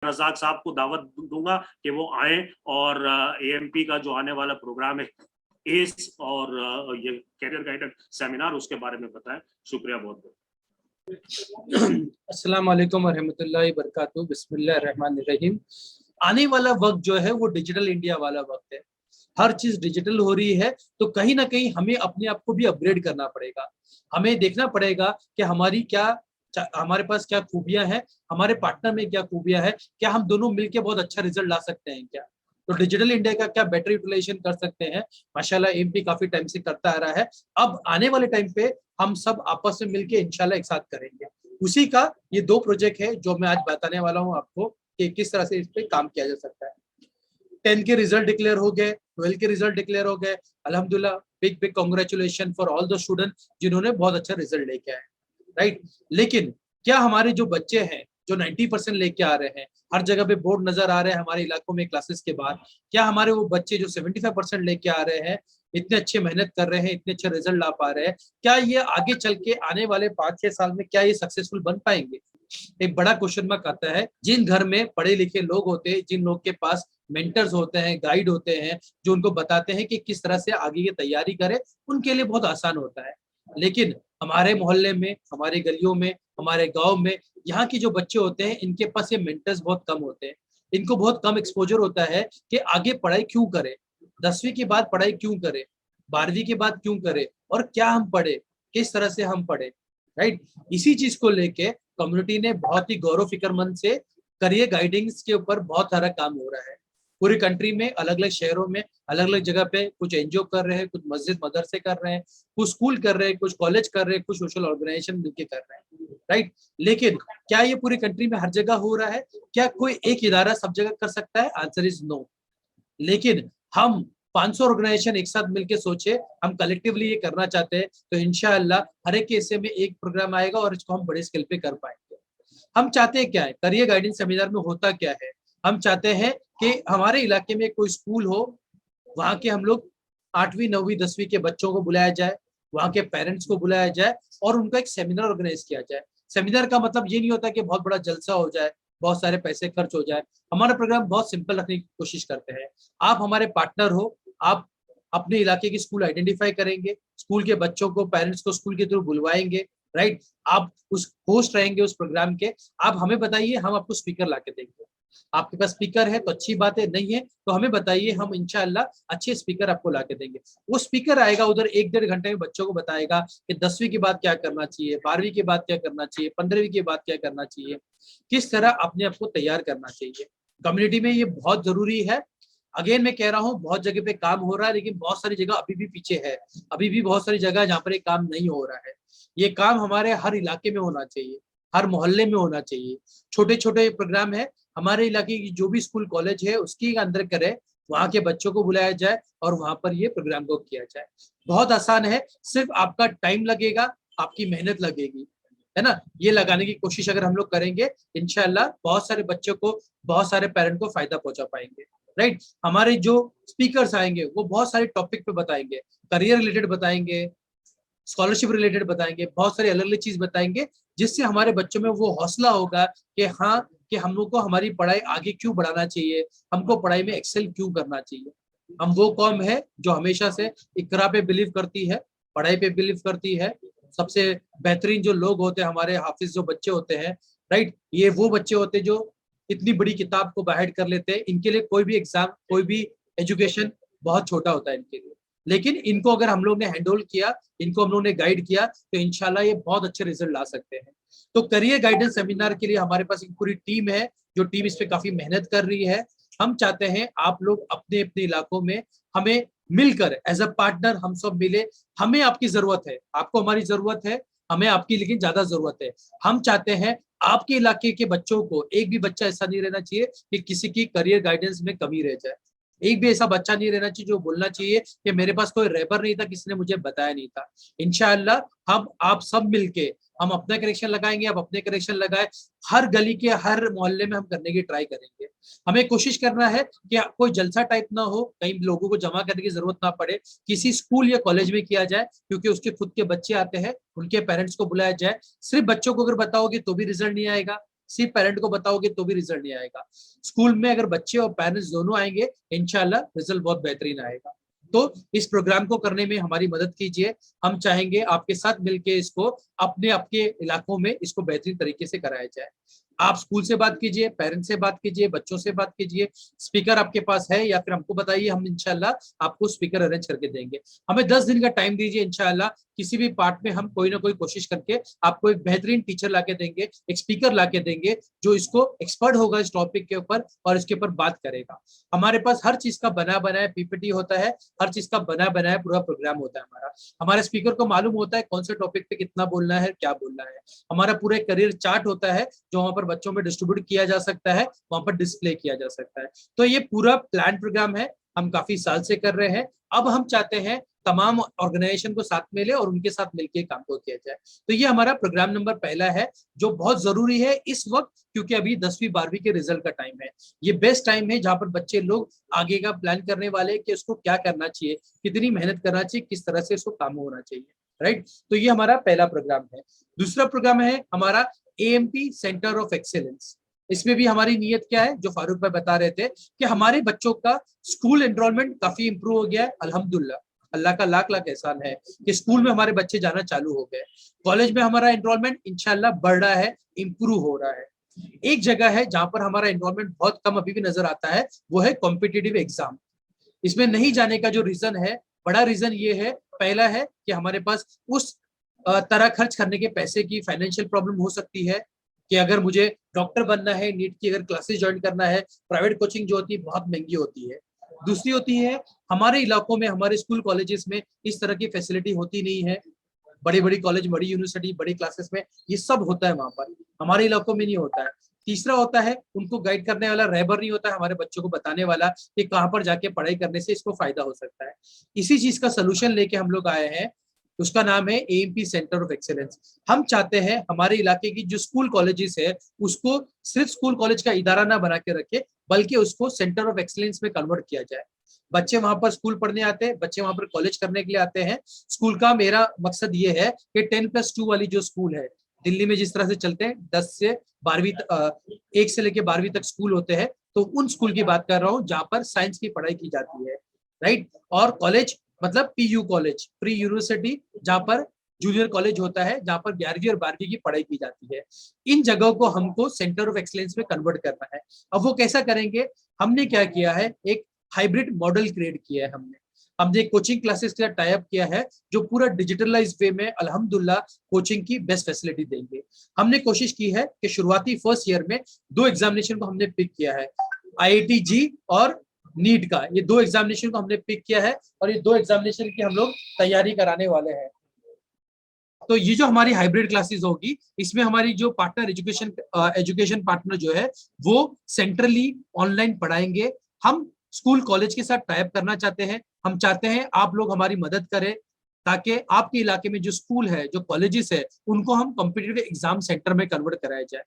रज़ाक साहब को दावत दूंगा कि वो आए और एएमपी का जो आने वाला प्रोग्राम है एस और ये कैरियर गाइडेंस सेमिनार, उसके बारे में बताएं। शुक्रिया बहुत बहुत। अस्सलाम वालेकुम रहमतुल्लाहि बरकातहू। बिस्मिल्लाहिर्रहमानिर्रहीम। आने वाला वक्त जो है वो डिजिटल इंडिया वाला वक्त है। हर चीज डिजिटल हो रही है, तो कहीं ना कहीं हमें अपने आप को भी अपग्रेड करना पड़ेगा। हमें देखना पड़ेगा कि हमारे पास क्या खूबियां हैं, हमारे पार्टनर में क्या खूबियां हैं, क्या हम दोनों मिलकर बहुत अच्छा रिजल्ट ला सकते हैं क्या। तो डिजिटल इंडिया का क्या बेटर यूटिलाइजेशन कर सकते हैं। माशाल्लाह एमपी काफी टाइम से करता आ रहा है। अब आने वाले टाइम पे हम सब आपस में मिलकर इंशाल्लाह एक साथ करेंगे। उसी का ये 2 प्रोजेक्ट है जो मैं आज बताने वाला हूँ आपको कि किस तरह से इस पे काम किया जा सकता है। 10 के रिजल्ट डिक्लेयर हो गए, 12 के रिजल्ट डिक्लेयर हो गए। अल्हम्दुलिल्लाह, big big congratulation for all the student जिन्होंने बहुत अच्छा रिजल्ट लेके आए, राइट। लेकिन क्या हमारे जो बच्चे हैं जो 90% लेके आ रहे हैं, हर जगह पे बोर्ड नजर आ रहे हैं हमारे इलाकों में क्लासेस के बाद, क्या हमारे वो बच्चे जो 75% लेके आ रहे हैं, इतने अच्छे मेहनत कर रहे हैं, इतने अच्छे रिजल्ट ला पा रहे हैं, क्या ये आगे चल के आने वाले 5-6 साल में क्या ये सक्सेसफुल बन पाएंगे। एक बड़ा क्वेश्चन मार्क आता है। जिन घर में पढ़े लिखे लोग होते हैं, जिन लोग के पास मेंटर्स होते हैं, गाइड होते हैं, जो उनको बताते हैं कि किस तरह से आगे की तैयारी करें, उनके लिए बहुत आसान होता है। लेकिन हमारे मोहल्ले में, हमारे गलियों में, हमारे गांव में यहाँ के जो बच्चे होते हैं, इनके पास ये मेंटर्स बहुत कम होते हैं। इनको बहुत कम एक्सपोजर होता है कि आगे पढ़ाई क्यों करें, 10वीं के बाद पढ़ाई क्यों करें, 12वीं के बाद क्यों करें, और क्या हम पढ़े, किस तरह से हम पढ़े, राइट। इसी चीज को लेके कम्युनिटी ने बहुत ही गौरव फिक्रमंद से करियर गाइडेंस के ऊपर बहुत सारा काम हो रहा है। पूरी कंट्री में अलग अलग शहरों में अलग अलग जगह पे कुछ एनजीओ कर रहे हैं, कुछ मस्जिद मदरसे कर रहे हैं, कुछ स्कूल कर रहे हैं, कुछ कॉलेज कर रहे हैं, कुछ सोशल ऑर्गेनाइजेशन मिलकर कर रहे हैं, राइट। लेकिन क्या ये पूरी कंट्री में हर जगह हो रहा है? क्या कोई एक इदारा सब जगह कर सकता है? Answer is no. लेकिन हम 500 ऑर्गेनाइजेशन एक साथ मिलकर सोचे, हम कलेक्टिवली ये करना चाहते हैं, तो इंशाअल्लाह हर एक हिस्से में एक प्रोग्राम आएगा और इसको हम बड़े स्केल पे कर पाएंगे। हम चाहते हैं क्या है, करियर गाइडेंस सेमिनार में होता क्या है। हम चाहते हैं कि हमारे इलाके में कोई स्कूल हो, वहां के हम लोग 8वीं 9वीं 10वीं के बच्चों को बुलाया जाए, वहां के पेरेंट्स को बुलाया जाए और उनका एक सेमिनार ऑर्गेनाइज किया जाए। सेमिनार का मतलब ये नहीं होता कि बहुत बड़ा जलसा हो जाए, बहुत सारे पैसे खर्च हो जाए। हमारा प्रोग्राम बहुत सिंपल रखने की कोशिश करते हैं। आप हमारे पार्टनर हो, आप अपने इलाके की स्कूल आइडेंटिफाई करेंगे, स्कूल के बच्चों को, पेरेंट्स को स्कूल के थ्रू बुलवाएंगे, राइट। आप उस होस्ट रहेंगे उस प्रोग्राम के। आप हमें बताइए, हम आपको स्पीकर ला के देंगे। आपके पास स्पीकर है तो अच्छी बात है, नहीं है तो हमें बताइए, हम इंशाल्लाह अच्छे स्पीकर आपको ला के देंगे। वो स्पीकर आएगा उधर 1-1.5 घंटे में बच्चों को बताएगा कि 10वीं के बाद क्या करना चाहिए, 12वीं के बाद क्या करना चाहिए, 15वीं के बाद क्या करना चाहिए, किस तरह अपने आप को तैयार करना चाहिए। कम्युनिटी में ये बहुत जरूरी है। अगेन मैं कह रहा हूँ, बहुत जगह पे काम हो रहा है, लेकिन बहुत सारी जगह अभी भी पीछे है। अभी भी बहुत सारी जगह जहाँ पर ये काम नहीं हो रहा है। ये काम हमारे हर इलाके में होना चाहिए, हर मोहल्ले में होना चाहिए। छोटे छोटे प्रोग्राम है, हमारे इलाके की जो भी स्कूल कॉलेज है उसके अंदर करे, वहां के बच्चों को बुलाया जाए और वहां पर ये प्रोग्राम को किया जाए। बहुत आसान है, सिर्फ आपका टाइम लगेगा, आपकी मेहनत लगेगी, है ना। ये लगाने की कोशिश अगर हम लोग करेंगे, इंशाल्लाह बहुत सारे बच्चों को, बहुत सारे पेरेंट को फायदा पहुंचा पाएंगे, राइट। हमारे जो स्पीकर्स आएंगे वो बहुत सारे टॉपिक पे बताएंगे, करियर रिलेटेड बताएंगे, स्कॉलरशिप रिलेटेड बताएंगे, बहुत सारी अलग अलग चीज बताएंगे, जिससे हमारे बच्चों में वो हौसला होगा कि हाँ, कि हम लोग को हमारी पढ़ाई आगे क्यों बढ़ाना चाहिए, हमको पढ़ाई में एक्सेल क्यों करना चाहिए। हम वो कौम है जो हमेशा से इकरा पे बिलीव करती है, पढ़ाई पे बिलीव करती है। सबसे बेहतरीन जो लोग होते हैं, हमारे हाफिज जो बच्चे होते हैं, राइट, ये वो बच्चे होते हैं जो इतनी बड़ी किताब को बाहर कर लेते हैं। इनके लिए कोई भी एग्जाम, कोई भी एजुकेशन बहुत छोटा होता है इनके लिए। लेकिन इनको अगर हम लोग ने हैंडल किया, इनको हम लोग ने गाइड किया, तो इंशाल्लाह ये बहुत अच्छे रिजल्ट ला सकते हैं। तो करियर गाइडेंस सेमिनार के लिए हमारे पास एक पूरी टीम है, जो टीम इस पे काफी मेहनत कर रही है। हम चाहते हैं आप लोग अपने अपने इलाकों में हमें मिलकर एज अ पार्टनर हम सब मिले। हमें आपकी जरूरत है, आपको हमारी जरूरत है, हमें आपकी लेकिन ज्यादा जरूरत है। हम चाहते हैं आपके इलाके के बच्चों को, एक भी बच्चा ऐसा नहीं रहना चाहिए कि किसी की करियर गाइडेंस में कमी रह जाए। एक भी ऐसा बच्चा नहीं रहना चाहिए जो बोलना चाहिए कि मेरे पास कोई रेबर नहीं था, किसी ने मुझे बताया नहीं था। इंशाअल्लाह हम आप सब मिलके हम अपना कनेक्शन लगाएंगे, आप अपने कनेक्शन लगाए, हर गली के हर मोहल्ले में हम करने की ट्राई करेंगे। हमें कोशिश करना है कि कोई जलसा टाइप ना हो, कई लोगों को जमा करने की जरूरत ना पड़े, किसी स्कूल या कॉलेज में किया जाए, क्योंकि उसके खुद के बच्चे आते हैं, उनके पेरेंट्स को बुलाया जाए। सिर्फ बच्चों को अगर बताओगे तो भी रिजल्ट नहीं आएगा, सिर्फ पेरेंट को बताओगे तो भी रिजल्ट नहीं आएगा। स्कूल में अगर बच्चे और पेरेंट्स दोनों आएंगे, इंशाल्लाह रिजल्ट बहुत बेहतरीन आएगा। तो इस प्रोग्राम को करने में हमारी मदद कीजिए। हम चाहेंगे आपके साथ मिलके इसको अपने आपके इलाकों में इसको बेहतरीन तरीके से कराया जाए। आप स्कूल से बात कीजिए, पेरेंट्स से बात कीजिए, बच्चों से बात कीजिए। स्पीकर आपके पास है या फिर हमको बताइए, हम इंशाल्लाह आपको स्पीकर अरेंज करके देंगे। हमें 10 दिन का टाइम दीजिए, इंशाल्लाह किसी भी पार्ट में हम कोई ना कोई कोशिश करके आपको एक बेहतरीन टीचर लाके देंगे, एक स्पीकर लाके देंगे जो इसको एक्सपर्ट होगा इस टॉपिक के ऊपर और इसके ऊपर बात करेगा। हमारे पास हर चीज का बना बनाया पीपीटी होता है, हर चीज का बना बनाया पूरा प्रोग्राम होता है हमारा। हमारे स्पीकर को मालूम होता है कौन से टॉपिक पे कितना बोलना है, क्या बोलना है। हमारा पूरा करियर चार्ट होता है जो वहां पर बच्चों में डिस्ट्रीब्यूट किया जा सकता है, वहां पर डिस्प्ले किया जा सकता है। तो ये पूरा प्लान प्रोग्राम है, हम काफी साल से कर रहे हैं। अब हम चाहते हैं तमाम ऑर्गेनाइजेशन को साथ में ले और उनके साथ मिलकर काम को किया जाए। तो ये हमारा प्रोग्राम नंबर पहला है जो बहुत जरूरी है इस वक्त, क्योंकि अभी 10वीं 12वीं के रिजल्ट का टाइम है। ये बेस्ट टाइम है जहां पर बच्चे लोग आगे का प्लान करने वाले कि उसको क्या करना चाहिए, कितनी मेहनत करना चाहिए, किस तरह से उसको काम होना चाहिए। राइट, तो ये हमारा पहला प्रोग्राम है। दूसरा प्रोग्राम है हमारा एएमपी सेंटर ऑफ एक्सेलेंस। इसमें भी हमारी नीयत क्या है, जो फारूक भाई बता रहे थे कि हमारे बच्चों का स्कूल एनरोलमेंट काफी इंप्रूव हो गया है अल्हम्दुलिल्लाह। अल्लाह का लाख लाख एहसान है कि स्कूल में हमारे बच्चे जाना चालू हो गए। कॉलेज में हमारा एनरोलमेंट इंशाल्लाह बढ़ रहा है, इंप्रूव हो रहा है। एक जगह है जहां पर हमारा एनरोलमेंट बहुत कम अभी भी नजर आता है, वो है कॉम्पिटिटिव एग्जाम। इसमें नहीं जाने का जो रीजन है, बड़ा रीजन ये है, पहला है कि हमारे पास उस तरह खर्च करने के पैसे की फाइनेंशियल प्रॉब्लम हो सकती है कि अगर मुझे डॉक्टर बनना है, नीट की अगर क्लासेस ज्वाइन करना है, प्राइवेट कोचिंग जो होती है बहुत महंगी होती है। दूसरी होती है हमारे इलाकों में, हमारे स्कूल कॉलेजेस में इस तरह की फैसिलिटी होती नहीं है। बड़ी बड़ी कॉलेज, बड़ी यूनिवर्सिटी, बड़ी क्लासेस में ये सब होता है, वहां पर हमारे इलाकों में नहीं होता है। तीसरा होता है उनको गाइड करने वाला रहबर नहीं होता है, हमारे बच्चों को बताने वाला कि कहाँ पर जाके पढ़ाई करने से इसको फायदा हो सकता है। इसी चीज का सोल्यूशन लेके हम लोग आए हैं, उसका नाम है एएमपी सेंटर ऑफ एक्सेलेंस। हम चाहते हैं हमारे इलाके की जो स्कूल कॉलेजेस है उसको सिर्फ स्कूल कॉलेज का इदारा ना बना के रखे, बल्कि उसको सेंटर ऑफ एक्सेलेंस में कन्वर्ट किया जाए। बच्चे वहां पर स्कूल पढ़ने आते हैं, बच्चे वहां पर कॉलेज करने के लिए आते हैं। स्कूल का मेरा मकसद ये है कि 10+2 वाली जो स्कूल है दिल्ली में जिस तरह से चलते हैं, 10 से 12वीं 1 से लेके 12वीं तक स्कूल होते हैं, तो उन स्कूल की बात कर रहा हूँ जहां पर साइंस की पढ़ाई की जाती है। राइट, और कॉलेज मतलब पीयू कॉलेज, प्री यूनिवर्सिटी, जहां पर जूनियर कॉलेज होता है, जहां पर 11वीं और 12वीं की पढ़ाई की जाती है। इन जगहों को हमको सेंटर ऑफ एक्सीलेंस में कन्वर्ट करना है। अब वो कैसा करेंगे, हमने क्या किया है, एक हाइब्रिड मॉडल क्रिएट किया है। हमने कोचिंग क्लासेस का टाई अप किया है जो पूरा डिजिटलाइज वे में अल्हम्दुलिल्लाह कोचिंग की बेस्ट फैसिलिटी देंगे। हमने कोशिश की है कि शुरुआती फर्स्ट ईयर में 2 एग्जामिनेशन को हमने पिक किया है, आईआईटी जी और नीट का। ये 2 एग्जामिनेशन को हमने पिक किया है और ये 2 एग्जामिनेशन की हम लोग तैयारी कराने वाले हैं। तो ये जो हमारी हाइब्रिड क्लासेस होगी, इसमें हमारी जो पार्टनर एजुकेशन पार्टनर जो है वो सेंट्रली ऑनलाइन पढ़ाएंगे। हम स्कूल कॉलेज के साथ टाई अप करना चाहते हैं। हम चाहते हैं आप लोग हमारी मदद करें ताकि आपके इलाके में जो स्कूल है, जो कॉलेजेस है, उनको हम कॉम्पिटिटिव एग्जाम सेंटर में कन्वर्ट कराया जाए।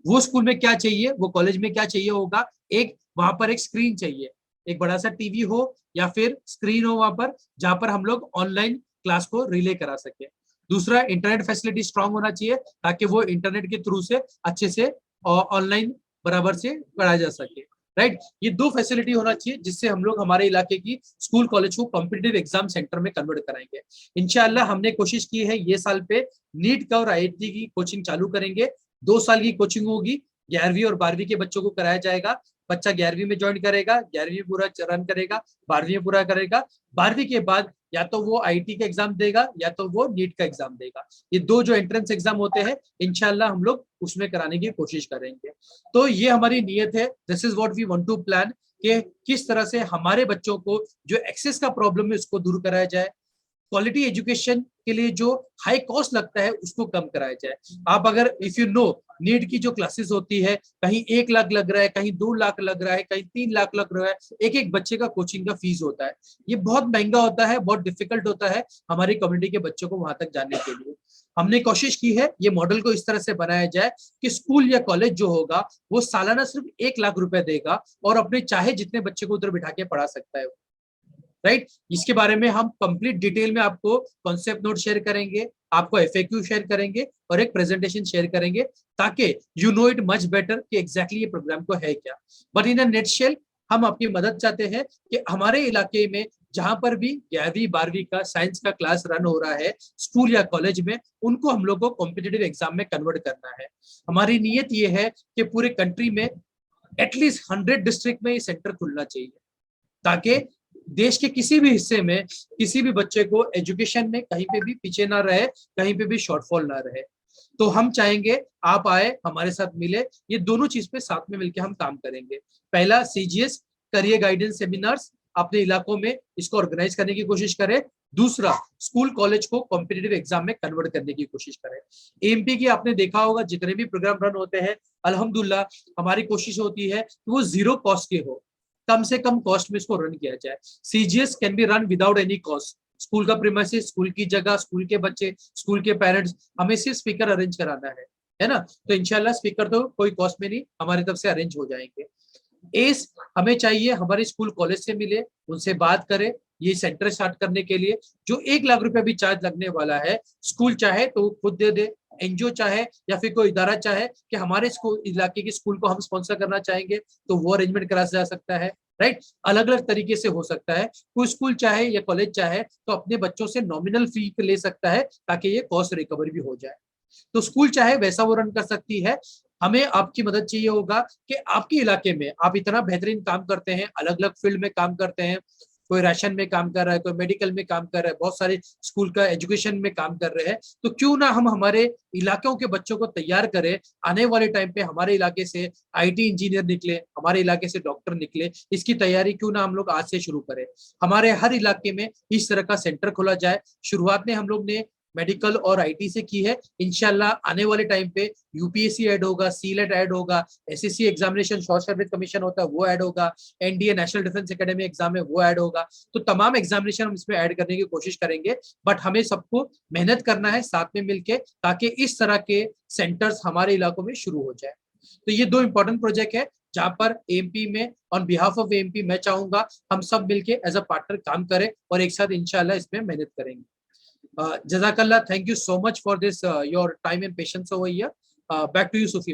वो स्कूल में क्या चाहिए, वो कॉलेज में क्या चाहिए होगा, एक वहां पर एक स्क्रीन चाहिए, एक बड़ा सा टीवी हो या फिर स्क्रीन हो वहां पर, जहां पर हम लोग ऑनलाइन क्लास को रिले करा सके। दूसरा, इंटरनेट फैसिलिटी स्ट्रांग होना चाहिए ताकि वो इंटरनेट के थ्रू से अच्छे से ऑनलाइन बराबर से पढ़ाया जा सके। राइट, ये 2 फैसिलिटी होना चाहिए जिससे हम लोग हमारे इलाके की स्कूल कॉलेज को कॉम्पिटिटिव एग्जाम सेंटर में कन्वर्ट कराएंगे। इंशाल्लाह हमने कोशिश की है ये साल पे नीट का और आईआईटी की कोचिंग चालू करेंगे। 2 साल की कोचिंग होगी, 11वीं और 12वीं के बच्चों को कराया जाएगा। बच्चा 11वीं में ज्वाइन करेगा, 11वीं में पूरा रन करेगा, 12वीं में पूरा करेगा। 12वीं के बाद या तो वो आईटी का एग्जाम देगा या तो वो नीट का एग्जाम देगा। ये 2 जो एंट्रेंस एग्जाम होते हैं इंशाल्लाह हम लोग उसमें कराने की कोशिश करेंगे। तो ये हमारी नीयत है, this is what we want to plan, कि किस तरह से हमारे बच्चों को जो एक्सेस का प्रॉब्लम है उसको दूर कराया जाए, क्वालिटी एजुकेशन के लिए जो हाई कॉस्ट लगता है उसको कम कराया जाए। आप अगर इफ यू नो नीट की जो क्लासेस होती है, कहीं 1 लाख लग रहा है, कहीं 2 लाख लग रहा है, कहीं 3 लाख लग रहा है, एक एक बच्चे का कोचिंग का फीस होता है। ये बहुत महंगा होता है, बहुत डिफिकल्ट होता है हमारी कम्युनिटी के बच्चों को वहां तक जाने के लिए। हमने कोशिश की है ये मॉडल को इस तरह से बनाया जाए कि स्कूल या कॉलेज जो होगा वो सालाना सिर्फ 1 लाख रुपए देगा और अपने चाहे जितने बच्चे को उधर बिठा के पढ़ा सकता है। राइट, इसके बारे में हम कंप्लीट डिटेल में आपको कॉन्सेप्ट नोट शेयर करेंगे, आपको एफएक्यू शेयर करेंगे और एक प्रेजेंटेशन शेयर करेंगे ताकि you know it much better कि एग्जैक्टली ये प्रोग्राम को है क्या। बट इन अ नेटशेल हम आपकी मदद चाहते हैं कि हमारे इलाके में जहां पर भी 11वीं 12वीं का साइंस का क्लास रन हो रहा है स्कूल या कॉलेज में, उनको हम लोग को कॉम्पिटिटिव एग्जाम में कन्वर्ट करना है। हमारी नीयत ये है कि पूरे कंट्री में एटलीस्ट 100 डिस्ट्रिक्ट में ये सेंटर खुलना चाहिए, ताकि देश के किसी भी हिस्से में किसी भी बच्चे को एजुकेशन में कहीं पे भी पीछे ना रहे, कहीं पे भी शॉर्टफॉल ना रहे। तो हम चाहेंगे आप आए, हमारे साथ मिले, ये दोनों चीज पे साथ में मिलकर हम काम करेंगे। पहला सीजीएस करियर गाइडेंस सेमिनार्स अपने इलाकों में इसको ऑर्गेनाइज करने की कोशिश करें। दूसरा, स्कूल कॉलेज को कॉम्पिटिटिव एग्जाम में कन्वर्ट करने की कोशिश करें। एमपी की आपने देखा होगा जितने भी प्रोग्राम रन होते हैं, अल्हम्दुलिल्लाह हमारी कोशिश होती है कि वो जीरो कॉस्ट के हो, कम से कम कॉस्ट में इसको रन किया जाए। CGS can be run without any cost. School का प्रीमाइसेस, स्कूल की जगह, स्कूल के बच्चे, स्कूल के पेरेंट्स, हमें सिर्फ स्पीकर अरेंज कराना है ना। तो इंशाल्लाह स्पीकर तो कोई कॉस्ट में नहीं, हमारी तरफ से अरेंज हो जाएंगे। एस हमें चाहिए हमारे स्कूल कॉलेज से मिले, उनसे बात करें ये सेंटर स्टार्ट करने के लिए। जो 1 लाख रुपए भी चार्ज लगने वाला है, स्कूल चाहे तो वो खुद दे दे, एनजीओ चाहे या फिर कोई इदारा चाहे कि हमारे स्कूल इलाके के स्कूल को हम स्पॉन्सर करना चाहेंगे तो वो अरेंजमेंट करा जा सकता है, राइट। अलग अलग तरीके से हो सकता है। कोई स्कूल चाहे या कॉलेज चाहे तो अपने बच्चों से नॉमिनल फी ले सकता है ताकि ये कॉस्ट रिकवर भी हो जाए। तो स्कूल चाहे वैसा वो रन कर सकती है। हमें आपकी मदद चाहिए होगा कि आपके इलाके में आप इतना बेहतरीन काम करते हैं, अलग अलग फील्ड में काम करते हैं, कोई राशन में काम कर रहा है, कोई मेडिकल में काम कर रहा है, बहुत सारे स्कूल का एजुकेशन में काम कर रहे हैं, तो क्यों ना हम हमारे इलाकों के बच्चों को तैयार करें। आने वाले टाइम पे हमारे इलाके से आईटी इंजीनियर निकले, हमारे इलाके से डॉक्टर निकले, इसकी तैयारी क्यों ना हम लोग आज से शुरू करें। हमारे हर इलाके में इस तरह का सेंटर खोला जाए। शुरुआत में हम लोग ने मेडिकल और आईटी से की है, इंशाल्लाह आने वाले टाइम पे यूपीएससी ऐड होगा, सीलेट ऐड होगा, SSC examination short service commission होता है वो ऐड होगा, NDA national defence academy exam है वो ऐड होगा। तो तमाम एग्जामिनेशन हम इसमें ऐड करने की कोशिश करेंगे। बट हमें सबको मेहनत करना है साथ में मिलके, ताकि इस तरह के सेंटर्स हमारे इलाकों में शुरू हो जाए। तो ये 2 इंपॉर्टेंट प्रोजेक्ट है जहां पर एमपी में ऑन बिहाफ ऑफ एमपी मैं चाहूंगा हम सब मिलके एज अ पार्टनर काम करें और एक साथ इंशाल्लाह इसमें मेहनत करेंगे। Jazakallah, thank you so much for this your time and patience over here. Back to you, Sufi.